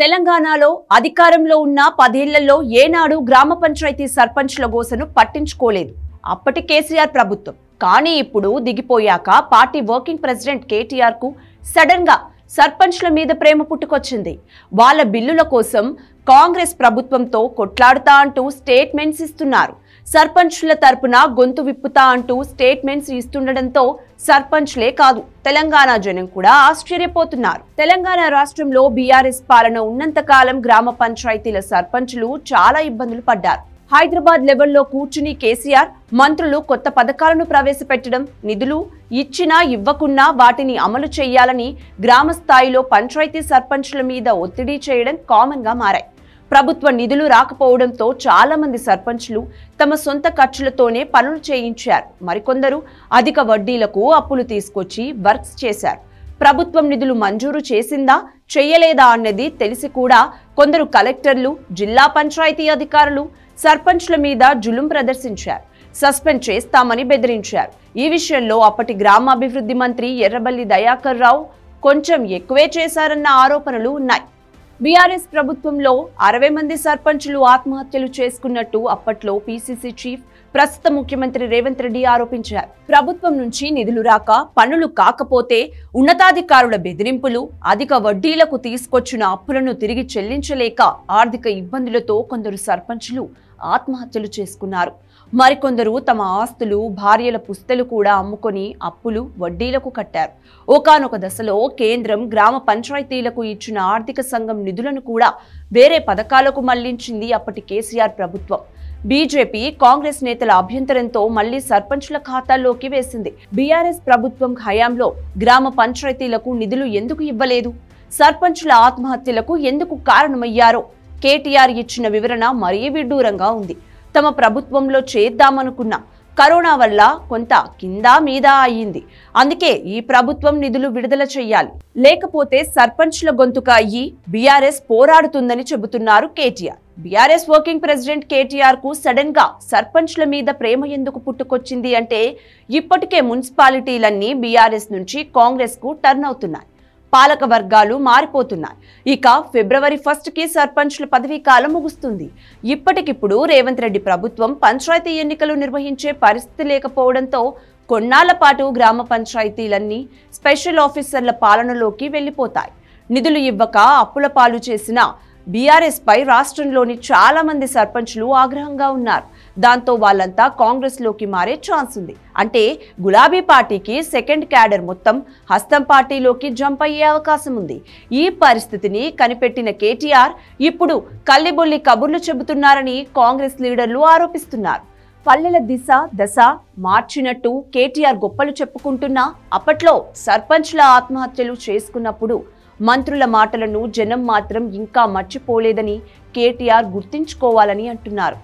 తెలంగాణలో అధికారంలో ఉన్న 10 ఏళ్లలో ఏనాడు గ్రామ పంచాయతీ సర్పంచ్ల గోసను పట్టించుకోలేదు అప్పటి కేసీఆర్ ప్రభుత్వం. కానీ ఇప్పుడు దిగిపోయాక పార్టీ వర్కింగ్ ప్రెసిడెంట్ కేటీఆర్ కు సడన్ గా సర్పంచ్ల మీద ప్రేమ పుట్టుకొచ్చింది. వాళ్ళ బిల్లుల కోసం కాంగ్రెస్ ప్రభుత్వంతో కొట్లాడుతా అంటూ స్టేట్మెంట్స్ ఇస్తున్నారు. సర్పంచ్ల తరపున గొంతు విప్పుతా అంటూ స్టేట్మెంట్స్ ఇస్తుండటంతో సర్పంచ్లే కాదు తెలంగాణ జనం కూడా ఆశ్చర్యపోతున్నారు. తెలంగాణ రాష్ట్రంలో బీఆర్ఎస్ పాలన ఉన్నంతకాలం గ్రామ పంచాయతీల సర్పంచ్లు చాలా ఇబ్బందులు పడ్డారు. హైదరాబాద్ లెవెల్లో కూర్చుని కేసీఆర్ మంత్రులు కొత్త పథకాలను ప్రవేశపెట్టడం, నిధులు ఇచ్చినా ఇవ్వకున్నా వాటిని అమలు చేయాలని గ్రామ స్థాయిలో పంచాయతీ సర్పంచ్ల మీద ఒత్తిడి చేయడం కామన్ గా మారాయి. ప్రభుత్వ నిధులు రాకపోవడంతో చాలా మంది సర్పంచ్లు తమ సొంత ఖర్చులతోనే పనులు చేయించారు. మరికొందరు అధిక వడ్డీలకు అప్పులు తీసుకొచ్చి వర్క్స్ చేశారు. ప్రభుత్వం నిధులు మంజూరు చేసిందా చెయ్యలేదా అన్నది తెలిసి కూడా కొందరు కలెక్టర్లు, జిల్లా పంచాయతీ అధికారులు సర్పంచ్ల మీద జులుం ప్రదర్శించారు. సస్పెండ్ చేస్తామని బెదిరించారు. ఈ విషయంలో అప్పటి గ్రామాభివృద్ధి మంత్రి ఎర్రబెల్లి దయాకర్ రావు కొంచెం ఎక్కువే చేశారన్న ఆరోపణలు ఉన్నాయి. బీఆర్ఎస్ ప్రభుత్వంలో 60 మంది సర్పంచ్లు ఆత్మహత్యలు చేసుకున్నట్టు అప్పట్లో పీసీసీ చీఫ్, ప్రస్తుత ముఖ్యమంత్రి రేవంత్ రెడ్డి ఆరోపించారు. ప్రభుత్వం నుంచి నిధులు రాక, పనులు కాకపోతే ఉన్నతాధికారుల బెదిరింపులు, అధిక వడ్డీలకు తీసుకొచ్చిన అప్పులను తిరిగి చెల్లించలేక ఆర్థిక ఇబ్బందులతో కొందరు సర్పంచ్లు ఆత్మహత్యలు చేసుకున్నారు. మరికొందరు తమ ఆస్తులు, భార్యల పుస్తలు కూడా అమ్ముకొని అప్పులు, వడ్డీలకు కట్టారు. ఒకానొక దశలో కేంద్రం గ్రామ పంచాయతీలకు ఇచ్చిన ఆర్థిక సంఘం నిధులను కూడా వేరే పథకాలకు మళ్లించింది అప్పటి కేసీఆర్ ప్రభుత్వం. బీజేపీ, కాంగ్రెస్ నేతల అభ్యంతరంతో మళ్లీ సర్పంచ్ల ఖాతాల్లోకి వేసింది. బీఆర్ఎస్ ప్రభుత్వం హయాంలో గ్రామ పంచాయతీలకు నిధులు ఎందుకు ఇవ్వలేదు, సర్పంచ్ల ఆత్మహత్యలకు ఎందుకు కారణమయ్యారో కేటీఆర్ ఇచ్చిన వివరణ మరీ విడ్డూరంగా ఉంది. తమ ప్రభుత్వంలో చేద్దామనుకున్న కరోనా వల్ల కొంత కింద మీద అయ్యింది. అందుకే ఈ ప్రభుత్వం నిధులు విడుదల చెయ్యాలి, లేకపోతే సర్పంచ్ల గొంతుక అయ్యి బీఆర్ఎస్ పోరాడుతుందని చెబుతున్నారు KTR. BRS working president KTR కు సడన్ గా సర్పంచ్ల మీద ప్రేమ ఎందుకు పుట్టుకొచ్చింది అంటే, ఇప్పటికే మున్సిపాలిటీలన్నీ బీఆర్ఎస్ నుంచి కాంగ్రెస్ కు టర్న్ అవుతున్నాయి. పాలక వర్గాలు మారిపోతున్నాయి. ఇక ఫిబ్రవరి 1 కి సర్పంచ్ల పదవీ కాలం ముగుస్తుంది. ఇప్పటికిప్పుడు రేవంత్ రెడ్డి ప్రభుత్వం పంచాయతీ ఎన్నికలు నిర్వహించే పరిస్థితి లేకపోవడంతో కొన్నాళ్ల పాటు గ్రామ పంచాయతీలన్నీ స్పెషల్ ఆఫీసర్ల పాలనలోకి వెళ్లిపోతాయి. నిధులు ఇవ్వక అప్పుల పాలు చేసిన బీఆర్ఎస్ పై రాష్ట్రంలోని చాలా మంది సర్పంచ్లు ఆగ్రహంగా ఉన్నారు. దాంతో వాళ్ళంతా కాంగ్రెస్ లోకి మారే ఛాన్స్ ఉంది. అంటే గులాబీ పార్టీకి సెకండ్ క్యాడర్ మొత్తం హస్తం పార్టీలోకి జంప్ అయ్యే అవకాశం ఉంది. ఈ పరిస్థితిని కనిపెట్టిన కేటీఆర్ ఇప్పుడు కల్లిబొల్లి కబుర్లు చెబుతున్నారని కాంగ్రెస్ లీడర్లు ఆరోపిస్తున్నారు. పల్లెల దశ మార్చినట్టు కేటీఆర్ గొప్పలు చెప్పుకుంటున్నా అప్పట్లో సర్పంచ్ల ఆత్మహత్యలు చేసుకున్నప్పుడు మంత్రుల మాటలను జనం మాత్రం ఇంకా మర్చిపోలేదని కేటీఆర్ గుర్తించుకోవాలని అంటున్నారు.